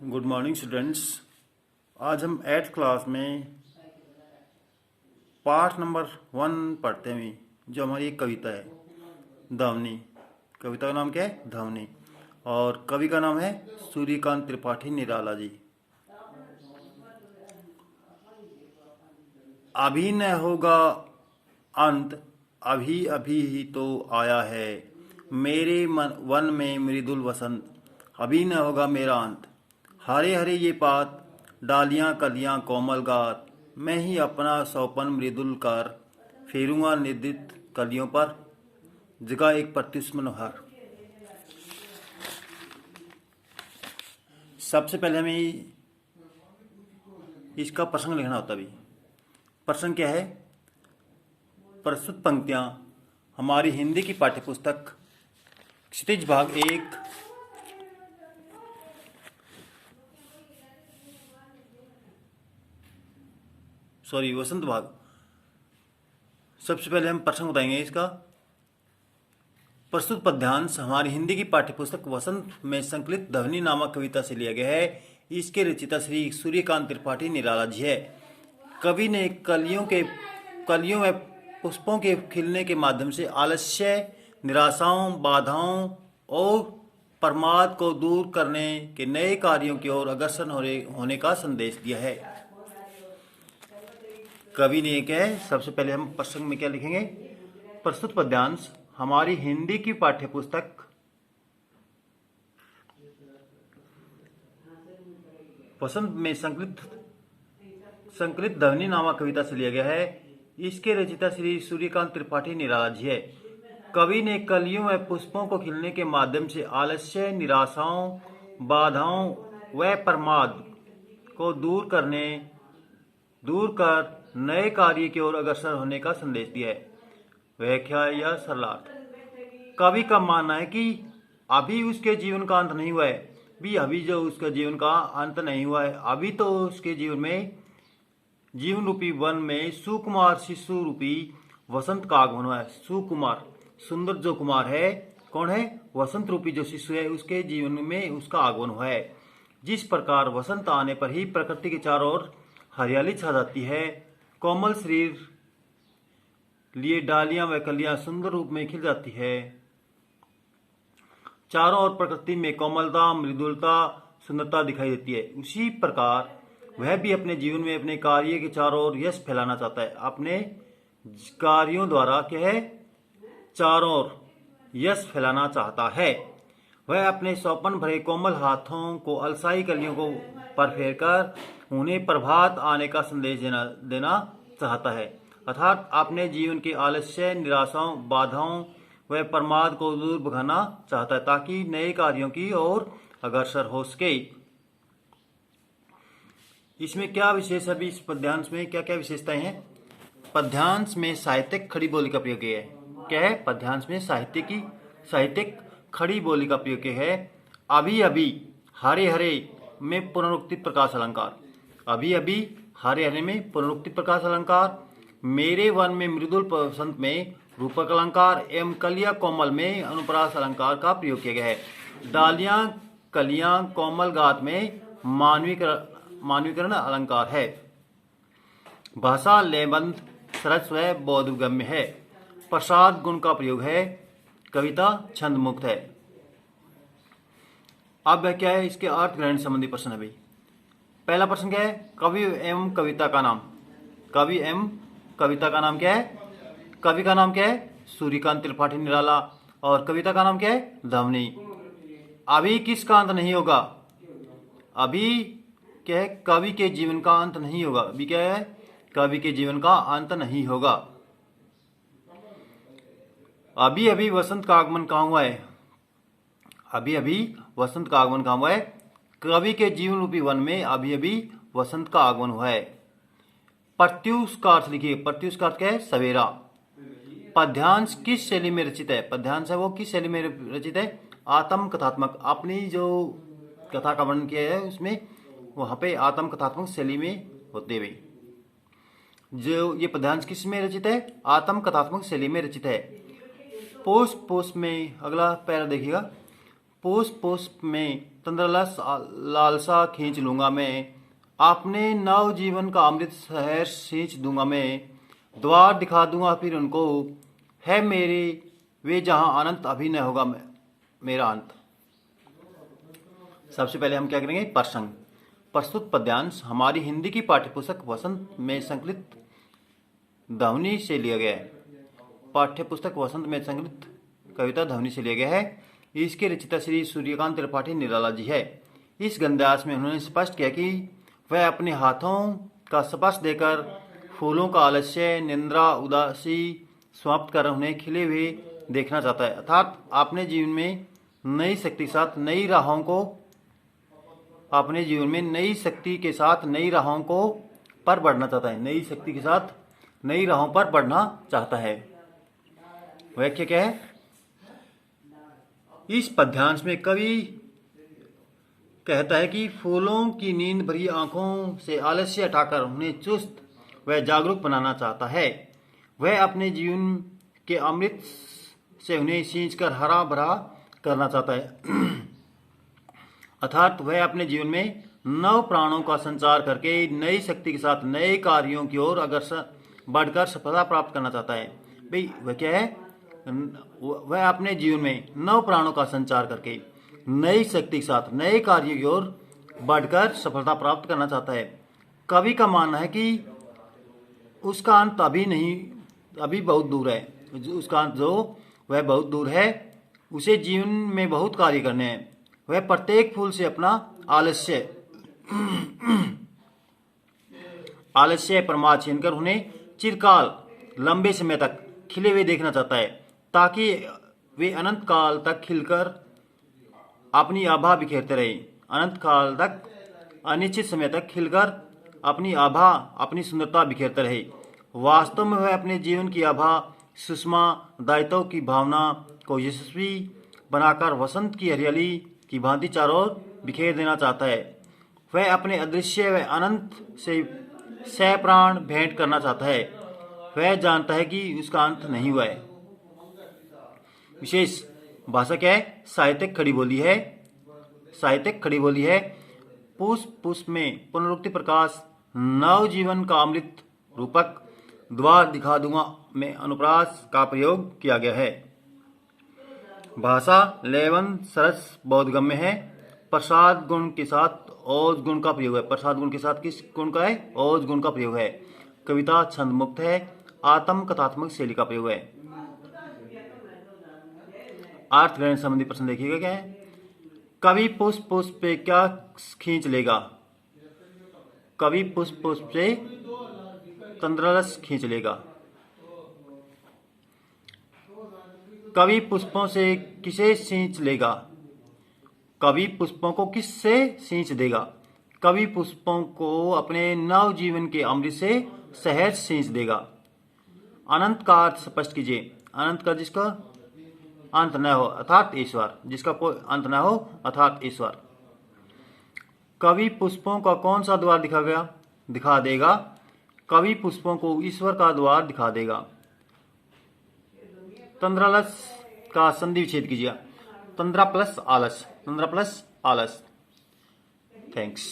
Good morning students. आज हम 8th class में पाठ नंबर 1 पढ़ते हैं, जो हमारी एक कविता है धवनी। कविता का नाम क्या है? धवनी। और कवि का नाम है सूर्यकांत त्रिपाठी निराला जी। अभी न होगा अंत, अभी अभी ही तो आया है मेरे वन में मृदुल वसंत। अभी न होगा मेरा अंत, हरे हरे ये पात, डालियां कलियां कोमल गात। मैं ही अपना सौपन मृदुल कर, फेरूंगा निर्दित कलियों पर, जगह एक प्रत्युष्म मनोहर। सबसे पहले हमें इसका प्रसंग लिखना होता भी। प्रसंग क्या है? प्रस्तुत पंक्तियां हमारी हिंदी की पाठ्यपुस्तक क्षितिज भाग 1 वसंत भाग। सबसे पहले हम प्रसंग बताएंगे इसका। प्रस्तुत पद्यांश हमारी हिंदी की पाठ्यपुस्तक वसंत में संकलित धवनी नामक कविता से लिया गया है। इसके रचयिता श्री सूर्यकांत त्रिपाठी निराला जी है। कवि ने कलियों में पुष्पों के खिलने के माध्यम से आलस्य, निराशाओं, बाधाओं और प्रमाद को दूर करने के नए कार्यों की ओर अग्रसर होने का संदेश दिया है। कवि ने क्या है? सबसे पहले हम प्रसंग में क्या लिखेंगे? प्रस्तुत पद्यांश हमारी हिंदी की पाठ्यपुस्तक वसंत में संकलित धवनी नामक कविता से लिया गया है। इसके रचयिता श्री सूर्यकांत त्रिपाठी निराला जी है। कवि ने कलियों में पुष्पों को खिलने के माध्यम से आलस्य, निराशाओं, बाधाओं व प्रमाद को दूर कर नए कार्य की ओर अग्रसर होने का संदेश दिया है। व्याख्या या सरलार्थ। कवि का मानना है कि अभी उसके जीवन का अंत नहीं हुआ है। अभी जो उसका जीवन का अंत नहीं हुआ है, अभी तो उसके जीवन रूपी वन में सुकुमार शिशु रूपी वसंत का आगमन हुआ है। सुकुमार, सुंदर जो कुमार है, कौन है? वसंत रूपी जो शिशु है, उसके जीवन में उसका आगमन हुआ है। जिस प्रकार वसंत आने पर ही प्रकृति के चारों ओर हरियाली छा जाती है, कोमल शरीर लिए डालियां व कलियां सुंदर रूप में खिल जाती है, चारों ओर प्रकृति में कोमलता, मृदुलता, सुंदरता दिखाई देती है, उसी प्रकार वह भी अपने जीवन में अपने कार्य के चारों ओर यश फैलाना चाहता है। अपने कार्यों द्वारा क्या है? चारों ओर यश फैलाना चाहता है। वह अपने सौपन भरे कोमल हाथों को अलसाई कलियों को पर फेर कर उन्हें प्रभात आने का संदेश देना चाहता है, अर्थात अपने जीवन के आलस्य, निराशाओं, बाधाओं व प्रमाद को दूर भगाना चाहता है, ताकि नए कार्यों की ओर अग्रसर हो सके। इसमें क्या विशेष है? इस पद्यांश में क्या क्या विशेषताएं हैं? पद्यांश में साहित्यिक खड़ी बोली का प्रयोग है। क्या है? पद्यांश में साहित्यिक खड़ी बोली का प्रयोग है। अभी अभी हरे हरे में पुनरुक्ति प्रकाश अलंकार। अभी अभी हरे हरे में पुनरुक्ति प्रकाश अलंकार। मेरे वन में मृदुल वसंत में रूपक अलंकार एवं कलिया कोमल में अनुप्रास अलंकार का प्रयोग किया गया है। डालियां कलियां कोमल गात में मानवीकरण अलंकार है। भाषा लयबंध, सरस व बोधगम्य है। प्रसाद गुण का प्रयोग है। कविता छंद मुक्त है। अब क्या है? इसके अर्थ ग्रहण संबंधी प्रश्न है भाई। पहला प्रश्न क्या है? कवि एवं कविता का नाम। कवि एवं कविता का नाम क्या है? कवि का नाम क्या है? सूर्यकांत त्रिपाठी निराला। और कविता का नाम क्या है? धवनी। अभी किसका अंत नहीं होगा? अभी क्या है? कवि के जीवन का अंत नहीं होगा। अभी क्या है? कवि के जीवन का अंत नहीं होगा। अभी अभी वसंत का आगमन कहाँ हुआ है? अभी अभी वसंत का आगमन कहाँ हुआ है? कवि के जीवन रूपी वन में अभी अभी वसंत का आगमन हुआ है। प्रत्युष का अर्थ लिखिए। प्रत्युष का अर्थ क्या है? सवेरा। पद्यांश किस शैली में रचित है? पद्यांश है वो किस शैली में रचित है? आत्म कथात्मक। अपनी जो कथा का वर्णन किया है उसमें वहां पे आत्म कथात्मक शैली में होते हुए जो ये पद्यांश किस में रचित है? आत्म कथात्मक शैली में रचित है। पोष में अगला पैरा देखिएगा। पुष्प पुष्प में तंद्रलस लालसा खींच लूंगा मैं, आपने नव जीवन का अमृत शहर सींच दूंगा मैं, द्वार दिखा दूंगा फिर उनको, है मेरे वे जहां अनंत अभी न होगा मेरा अंत। सबसे पहले हम क्या करेंगे, प्रसंग। प्रस्तुत पद्यांश हमारी हिंदी की पाठ्यपुस्तक वसंत में संकलित ध्वनि से लिया गया है। पाठ्यपुस्तक वसंत में संकलित कविता ध्वनि से लिया गया है। इसके रचयिता श्री सूर्यकांत त्रिपाठी निराला जी है। इस गंध्यास में उन्होंने स्पष्ट किया कि वह अपने हाथों का स्पर्श देकर फूलों का आलस्य, निंद्रा, उदासी समाप्त कर उन्हें खिले हुए देखना चाहता है। अर्थात अपने जीवन में नई शक्ति के साथ नई राहों को अपने जीवन में नई शक्ति के साथ नई राहों को पर बढ़ना चाहता है। नई शक्ति के साथ नई राहों पर बढ़ना चाहता है। वाक्य क्या है, इस पद्यांश में कवि कहता है कि फूलों की नींद भरी आंखों से आलस्य हटाकर उन्हें चुस्त व जागरूक बनाना चाहता है। वह अपने जीवन के अमृत से उन्हें सींचकर हरा भरा करना चाहता है। अर्थात वह अपने जीवन में नव प्राणों का संचार करके नई शक्ति के साथ नए कार्यों की ओर अग्रसर बढ़कर सफलता प्राप्त करना चाहता है। भाई वह क्या है, वह अपने जीवन में नव प्राणों का संचार करके नई शक्ति के साथ नए कार्यों की ओर बढ़कर सफलता प्राप्त करना चाहता है। कवि का मानना है कि उसका अंत अभी नहीं, अभी बहुत दूर है। उसका अंत जो वह बहुत दूर है, उसे जीवन में बहुत कार्य करने हैं। वह प्रत्येक फूल से अपना आलस्य प्रमाद छीनकर उन्हें चिरकाल लंबे समय तक खिले हुए देखना चाहता है, ताकि वे अनंत काल तक खिलकर अपनी आभा बिखेरते रहे। अनंत काल तक, अनिश्चित समय तक खिलकर अपनी आभा, अपनी सुंदरता बिखेरते रहे। वास्तव में वह अपने जीवन की आभा, सुषमा, दायित्व की भावना को यशस्वी बनाकर वसंत की हरियाली की भांति चारों ओर बिखेर देना चाहता है। वह अपने अदृश्य व अनंत से सप्राण भेंट करना चाहता है। वह जानता है कि उसका अंत नहीं हुआ है। विशेष भाषा क्या है, साहित्यिक खड़ी बोली है। साहित्यिक खड़ी बोली है। पुष्प पुष्प में पुनरुक्ति प्रकाश, नव जीवन का अमृत रूपक, द्वार दिखा दूंगा में अनुप्रास का प्रयोग किया गया है। भाषा लेवन सरस बोधगम्य है। प्रसाद गुण के साथ ओज गुण का प्रयोग है। प्रसाद गुण के साथ किस गुण का है, ओज गुण का प्रयोग है। कविता छंद मुक्त है। आत्म कथात्मक शैली का प्रयोग है। अर्थ ग्रहण संबंधी प्रश्न देखिएगा क्या है, कवि पुष्प पुष्प पे क्या खींच लेगा। कवि पुष्प पुष्प से तंद्ररस खींच लेगा। कवि पुष्पों से किसे सींच लेगा। कवि पुष्पों को किससे सींच देगा। कवि पुष्पों को अपने नव जीवन के अमृत से सहज सींच देगा। अनंत का अर्थ स्पष्ट कीजिए। अनंत का जिसका अंत न हो अर्थात ईश्वर, जिसका कोई अंत न हो अर्थात ईश्वर। कवि पुष्पों का कौन सा द्वार दिखा देगा। कवि पुष्पों को ईश्वर का द्वार दिखा देगा। तंद्रालस का संधि विच्छेद कीजिए। तंद्रा प्लस आलस, तंद्रा प्लस आलस। थैंक्स।